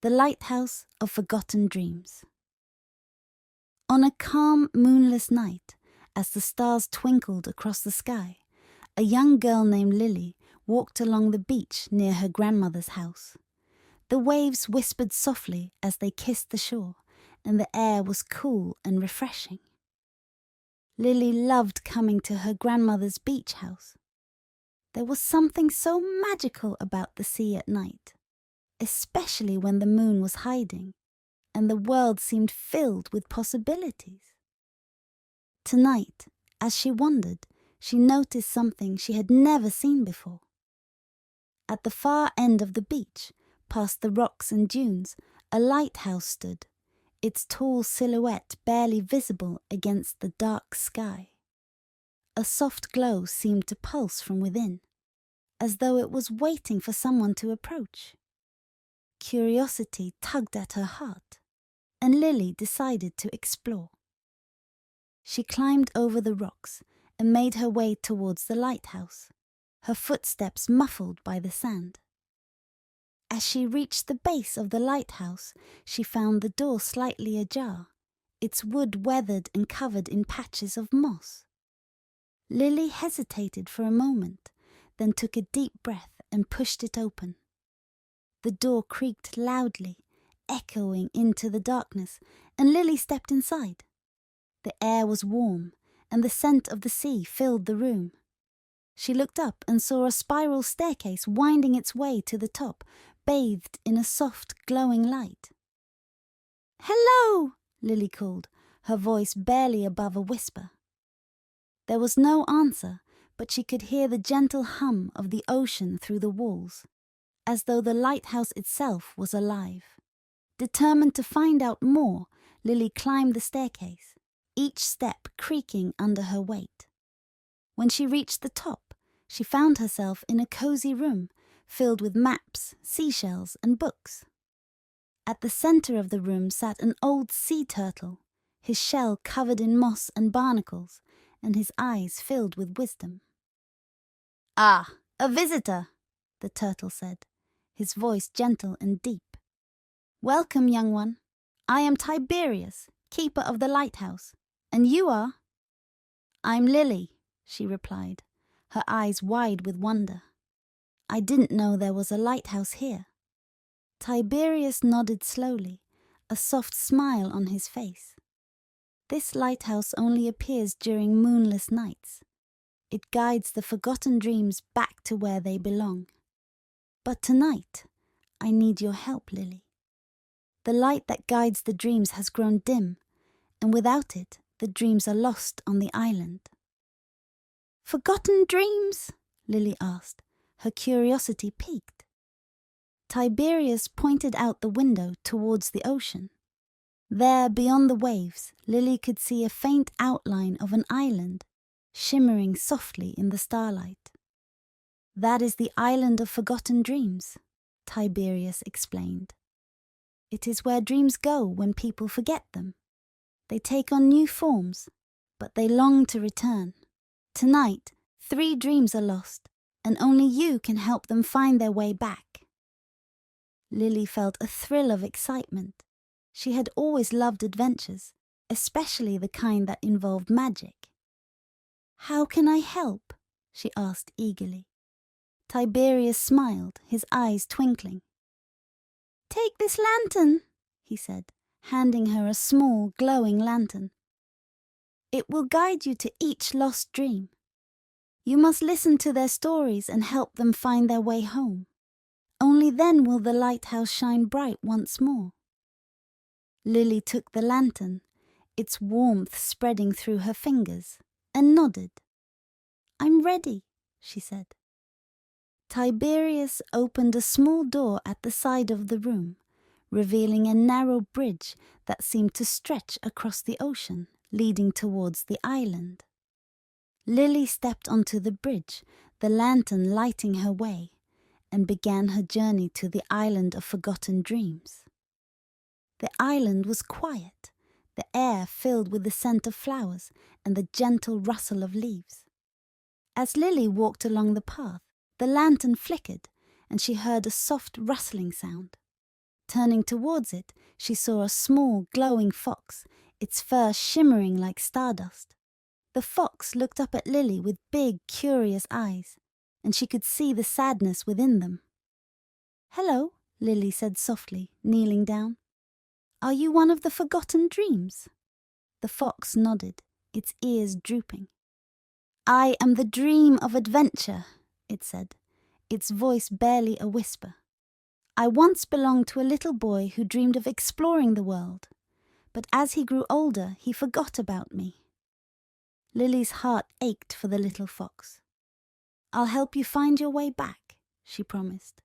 The Lighthouse of Forgotten Dreams. On a calm, moonless night, as the stars twinkled across the sky, a young girl named Lily walked along the beach near her grandmother's house. The waves whispered softly as they kissed the shore, and the air was cool and refreshing. Lily loved coming to her grandmother's beach house. There was something so magical about the sea at night, especially when the moon was hiding, and the world seemed filled with possibilities. Tonight, as she wandered, she noticed something she had never seen before. At the far end of the beach, past the rocks and dunes, a lighthouse stood, its tall silhouette barely visible against the dark sky. A soft glow seemed to pulse from within, as though it was waiting for someone to approach. Curiosity tugged at her heart, and Lily decided to explore. She climbed over the rocks and made her way towards the lighthouse, her footsteps muffled by the sand. As she reached the base of the lighthouse, she found the door slightly ajar, its wood weathered and covered in patches of moss. Lily hesitated for a moment, then took a deep breath and pushed it open. The door creaked loudly, echoing into the darkness, and Lily stepped inside. The air was warm, and the scent of the sea filled the room. She looked up and saw a spiral staircase winding its way to the top, bathed in a soft, glowing light. "Hello!" Lily called, her voice barely above a whisper. There was no answer, but she could hear the gentle hum of the ocean through the walls, as though the lighthouse itself was alive. Determined to find out more, Lily climbed the staircase, each step creaking under her weight. When she reached the top, she found herself in a cozy room filled with maps, seashells, and books. At the center of the room sat an old sea turtle, his shell covered in moss and barnacles, and his eyes filled with wisdom. "Ah, a visitor," the turtle said, his voice gentle and deep. "Welcome, young one. I am Tiberius, keeper of the lighthouse. And you are?" "I'm Lily," she replied, her eyes wide with wonder. "I didn't know there was a lighthouse here." Tiberius nodded slowly, a soft smile on his face. "This lighthouse only appears during moonless nights. It guides the forgotten dreams back to where they belong. But tonight, I need your help, Lily. The light that guides the dreams has grown dim, and without it, the dreams are lost on the island." "Forgotten dreams?" Lily asked, her curiosity piqued. Tiberius pointed out the window towards the ocean. There, beyond the waves, Lily could see a faint outline of an island, shimmering softly in the starlight. "That is the island of forgotten dreams," Tiberius explained. "It is where dreams go when people forget them. They take on new forms, but they long to return. Tonight, 3 dreams are lost, and only you can help them find their way back." Lily felt a thrill of excitement. She had always loved adventures, especially the kind that involved magic. "How can I help?" she asked eagerly. Tiberius smiled, his eyes twinkling. "Take this lantern," he said, handing her a small, glowing lantern. "It will guide you to each lost dream. You must listen to their stories and help them find their way home. Only then will the lighthouse shine bright once more." Lily took the lantern, its warmth spreading through her fingers, and nodded. "I'm ready," she said. Tiberius opened a small door at the side of the room, revealing a narrow bridge that seemed to stretch across the ocean, leading towards the island. Lily stepped onto the bridge, the lantern lighting her way, and began her journey to the island of forgotten dreams. The island was quiet, the air filled with the scent of flowers and the gentle rustle of leaves. As Lily walked along the path, the lantern flickered, and she heard a soft rustling sound. Turning towards it, she saw a small, glowing fox, its fur shimmering like stardust. The fox looked up at Lily with big, curious eyes, and she could see the sadness within them. "Hello," Lily said softly, kneeling down. "Are you one of the forgotten dreams?" The fox nodded, its ears drooping. "I am the dream of adventure," it said, its voice barely a whisper. "I once belonged to a little boy who dreamed of exploring the world, but as he grew older, he forgot about me." Lily's heart ached for the little fox. "I'll help you find your way back," she promised.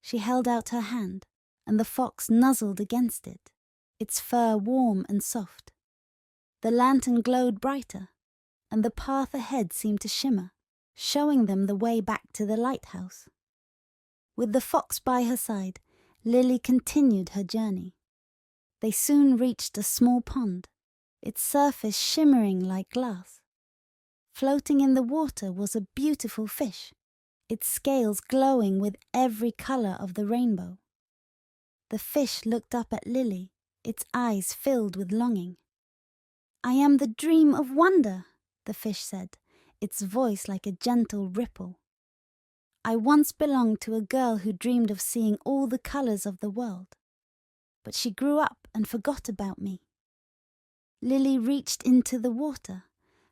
She held out her hand, and the fox nuzzled against it, its fur warm and soft. The lantern glowed brighter, and the path ahead seemed to shimmer, showing them the way back to the lighthouse. With the fox by her side, Lily continued her journey. They soon reached a small pond, its surface shimmering like glass. Floating in the water was a beautiful fish, its scales glowing with every color of the rainbow. The fish looked up at Lily, its eyes filled with longing. "I am the dream of wonder," the fish said, its voice like a gentle ripple. "I once belonged to a girl who dreamed of seeing all the colors of the world, but she grew up and forgot about me." Lily reached into the water,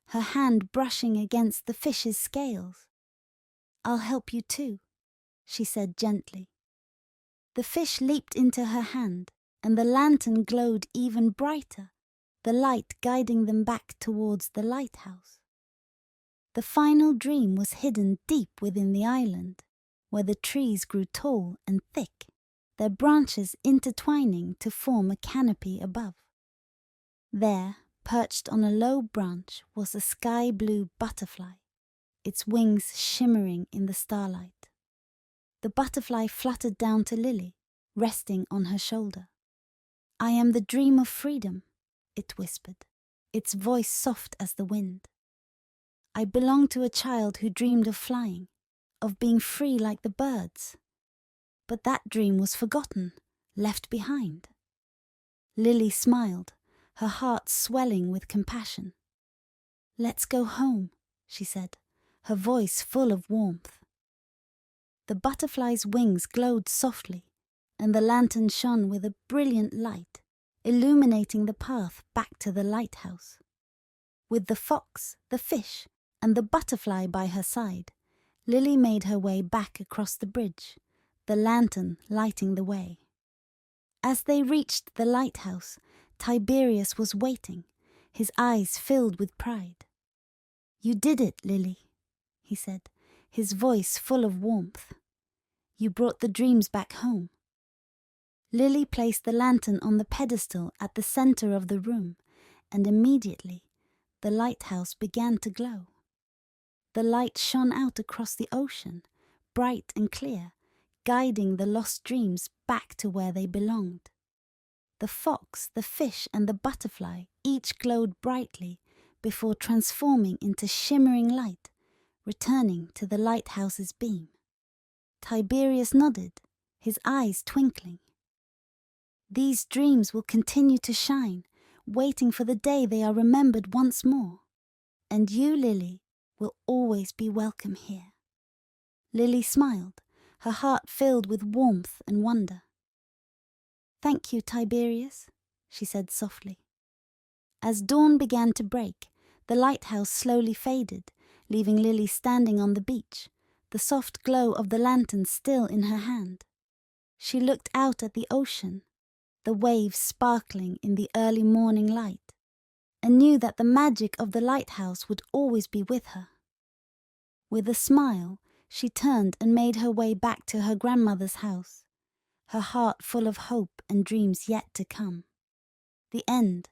her hand brushing against the fish's scales. "I'll help you too," she said gently. The fish leaped into her hand, and the lantern glowed even brighter, the light guiding them back towards the lighthouse. The final dream was hidden deep within the island, where the trees grew tall and thick, their branches intertwining to form a canopy above. There, perched on a low branch, was a sky-blue butterfly, its wings shimmering in the starlight. The butterfly fluttered down to Lily, resting on her shoulder. "I am the dream of freedom," it whispered, its voice soft as the wind. "I belong to a child who dreamed of flying, of being free like the birds. But that dream was forgotten, left behind." Lily smiled, her heart swelling with compassion. "Let's go home," she said, her voice full of warmth. The butterfly's wings glowed softly, and the lantern shone with a brilliant light, illuminating the path back to the lighthouse. With the fox, the fish, and the butterfly by her side, Lily made her way back across the bridge, the lantern lighting the way. As they reached the lighthouse, Tiberius was waiting, his eyes filled with pride. "You did it, Lily," he said, his voice full of warmth. "You brought the dreams back home." Lily placed the lantern on the pedestal at the center of the room, and immediately the lighthouse began to glow. The light shone out across the ocean, bright and clear, guiding the lost dreams back to where they belonged. The fox, the fish, and the butterfly each glowed brightly before transforming into shimmering light, returning to the lighthouse's beam. Tiberius nodded, his eyes twinkling. "These dreams will continue to shine, waiting for the day they are remembered once more. And you, Lily, will always be welcome here." Lily smiled, her heart filled with warmth and wonder. "Thank you, Tiberius," she said softly. As dawn began to break, the lighthouse slowly faded, leaving Lily standing on the beach, the soft glow of the lantern still in her hand. She looked out at the ocean, the waves sparkling in the early morning light, and knew that the magic of the lighthouse would always be with her. With a smile, she turned and made her way back to her grandmother's house, her heart full of hope and dreams yet to come. The end